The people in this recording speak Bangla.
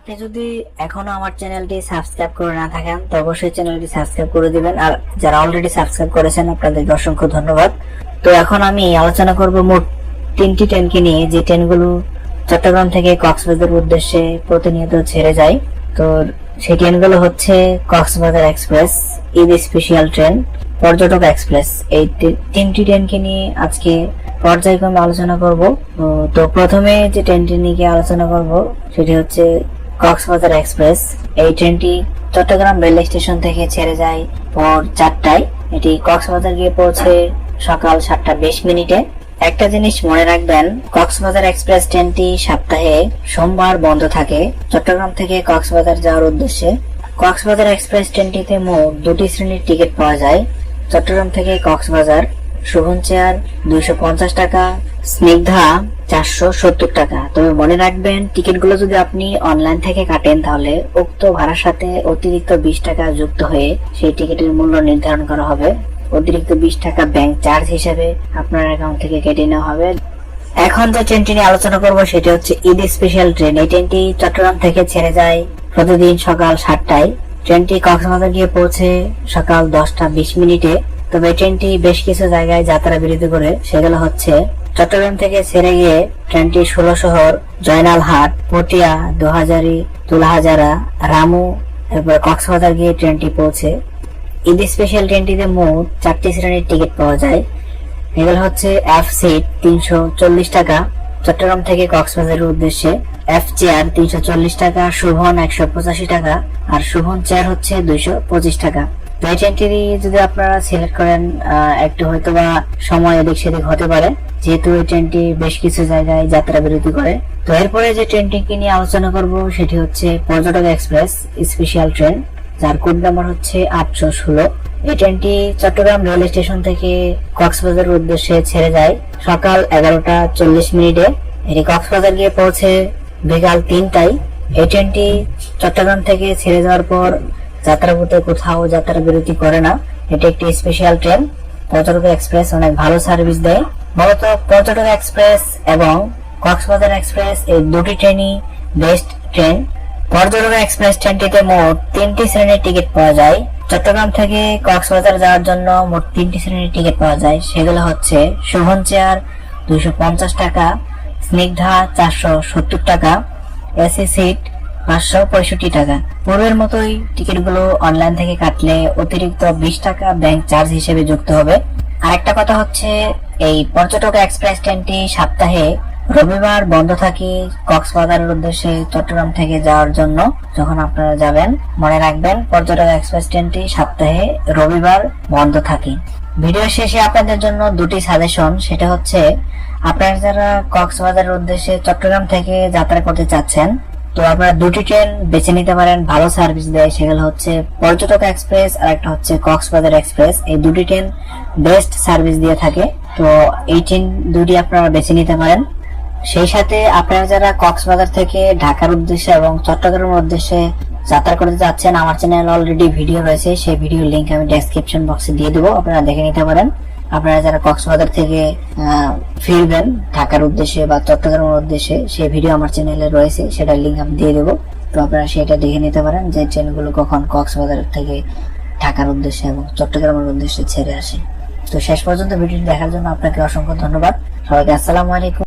আপনি যদি এখনো আমার চ্যানেলটি সাবস্ক্রাইব করে না থাকেন তো অবশ্যই চ্যানেলটি সাবস্ক্রাইব করে দিবেন, আর যারা অলরেডি সাবস্ক্রাইব করেছেন আপনাদেরকে অসংখ্য ধন্যবাদ। তো এখন আমি আলোচনা করব মোট 3টি ট্রেনকে নিয়ে, যে ট্রেনগুলো চট্টগ্রাম থেকে কক্সবাজার উদ্দেশ্যে প্রতিনিয়ত ছেড়ে যায়। তো সেই ট্রেনগুলো হচ্ছে Cox's Bazar express, Eid special train, পর্যটক এক্সপ্রেস। এই 3টি ট্রেনকে নিয়ে আজকে পর্যায়ক্রমে আলোচনা করব। তো প্রথমে যে ট্রেনটি নিয়ে আলোচনা করব সেটি হচ্ছে কক্সবাজার এক্সপ্রেস। এই ট্রেনটি চট্টগ্রাম রেল স্টেশন থেকে ছেড়ে যায় ভোর 4টায়। এটি কক্সবাজার গিয়ে পৌঁছে সকাল 7:20। একটা জিনিস মনে রাখবেন, কক্সবাজার এক্সপ্রেস ট্রেনটি সপ্তাহে সোমবার বন্ধ থাকে চট্টগ্রাম থেকে কক্সবাজার যাওয়ার উদ্দেশ্যে। কক্সবাজার এক্সপ্রেস ট্রেনটিতে মোট 2টি শ্রেণীর টিকিট পাওয়া যায়। চট্টগ্রাম থেকে কক্সবাজার শুভন চেয়ার 250 টাকা, স্নিগ্ধা 470 টাকা। তবে মনে রাখবেন, টিকিটগুলো যদি আপনি অনলাইন থেকে কাটেন তাহলে উক্ত ভাড়ার সাথে অতিরিক্ত 20 টাকা যুক্ত হয়ে সেই টিকিটের মূল্য নির্ধারণ করা হবে। অতিরিক্ত 20 টাকা ব্যাংক চার্জ হিসেবে আপনার অ্যাকাউন্ট থেকে কেটে নেওয়া হবে। এখন যে ট্রেনটি নিয়ে আলোচনা করব সেটি হচ্ছে ঈদ স্পেশাল ট্রেন। এই ট্রেনটি চট্টগ্রাম থেকে ছেড়ে যায় প্রতিদিন সকাল 7টায়। ট্রেনটি কক্সবাজার গিয়ে পৌঁছে সকাল 10:20। তবে ট্রেনটি বেশ কিছু জায়গায় যাত্রা বিরতি করে, সেগুলো হচ্ছে চট্টগ্রাম থেকে ছেড়ে গিয়ে ট্রেনটি 16 শহর, জয়নালহাট, পটিয়া, দোহাজারি, তুলাহাজারা, রামু, এরপর কক্সবাজার গিয়ে ট্রেনটি পৌঁছে। ঈদ স্পেশাল ট্রেনটিতে মোট 4টি শ্রেণীর টিকিট পাওয়া যায়। এগুলো হচ্ছে এফ সিট 340 টাকা চট্টগ্রাম থেকে কক্সবাজারের উদ্দেশ্যে, এফ চেয়ার 340 টাকা, শুভন 185 টাকা, আর শুভন চেয়ার হচ্ছে 225 টাকা। তো এই ট্রেনটি যদি আপনারা সিলেক্ট করেন, একটু হয়তো বা সময় এদিক সেদিক হতে পারে, যেহেতু এই ট্রেনটি বেশ কিছু জায়গায় যাত্রা বিরতি করে। তো এরপরে যে ট্রেনটিকে নিয়ে আলোচনা করব সেটি হচ্ছে পর্যটক এক্সপ্রেস স্পেশাল ট্রেন, যার কোড নাম্বার হচ্ছে 816। এই ট্রেনটি চট্টগ্রাম রেল স্টেশন থেকে কক্সবাজার উদ্দেশ্যে ছেড়ে যায় সকাল 11:40। এটি কক্সবাজার গিয়ে পৌঁছে বিকাল 3টায়। এই ট্রেনটি চট্টগ্রাম থেকে ছেড়ে যাওয়ার পর যাত্রাপথে কোথাও যাত্রা বিরতি করে না। এটি একটি স্পেশাল ট্রেন। পর্যটক এক্সপ্রেস অনেক ভালো সার্ভিস দেয়। মূলত পর্যটক এক্সপ্রেস এবং কক্সবাজার এক্সপ্রেস এই দুটি ট্রেনই বেস্ট ট্রেন। পর্যটক এক্সপ্রেস ট্রেনটিতে মোট 3টি শ্রেণীর টিকিট পাওয়া যায়। চট্টগ্রাম থেকে কক্সবাজার যাওয়ার জন্য মোট 3টি শ্রেণীর টিকিট পাওয়া যায়। সেগুলো হচ্ছে শুভন চেয়ার 250 টাকা, স্নিগ্ধা 470 টাকা, এসি সিট 565 টাকা। পূর্বের মতোই টিকিটগুলো অনলাইন থেকে কাটলে অতিরিক্ত 20 টাকা ব্যাংক চার্জ হিসেবে যুক্ত হবে। আরেকটা কথা হচ্ছে, এই পর্যটক এক্সপ্রেস ট্রেনটি সপ্তাহে রবিবার বন্ধ থাকে কক্সবাজারের উদ্দেশ্যে চট্টগ্রাম থেকে যাওয়ার জন্য। যখন আপনারা যাবেন মনে রাখবেন, পর্যটক এক্সপ্রেস ট্রেনটি সপ্তাহে রবিবার বন্ধ থাকে। ভিডিও শেষে আপনাদের জন্য 2টি সাজেশন, সেটা হচ্ছে আপনারা যারা কক্সবাজারের উদ্দেশ্যে চট্টগ্রাম থেকে যাত্রা করতে চাচ্ছেন, তো আপনারা 2টি ট্রেন বেছে নিতে পারেন, ভালো সার্ভিস দেয়। সেগুলো হচ্ছে পর্যটক এক্সপ্রেস আর একটা হচ্ছে কক্সবাজার এক্সপ্রেস। এই 2টি ট্রেন বেস্ট সার্ভিস দিয়ে থাকে। তো এই ট্রেন 2টি আপনারা বেছে নিতে পারেন। সেই সাথে আপনারা যারা কক্সবাজার থেকে ঢাকার উদ্দেশ্যে এবং চট্টগ্রামের উদ্দেশ্যে যাত্রা করতে যাচ্ছেন, আমার চ্যানেলে অলরেডি ভিডিও রয়েছে, সেই ভিডিওর লিংক আমি ডেসক্রিপশন বক্সে দিয়ে দেবো, আপনারা দেখে নিতে পারেন। আপনারা যারা কক্সবাজার থেকে ফিরবেন ঢাকার উদ্দেশ্যে বা চট্টগ্রামের উদ্দেশ্যে, সেই ভিডিও আমার চ্যানেলে রয়েছে, সেটার লিংক আমি দিয়ে দেবো। তো আপনারা সেটা দেখে নিতে পারেন যে ট্রেনগুলো কখন কক্সবাজার থেকে ঢাকার উদ্দেশ্যে এবং চট্টগ্রামের উদ্দেশ্যে ছেড়ে আসে। তো শেষ পর্যন্ত ভিডিওটি দেখার জন্য আপনাকে অসংখ্য ধন্যবাদ। সবাইকে আসসালামু আলাইকুম।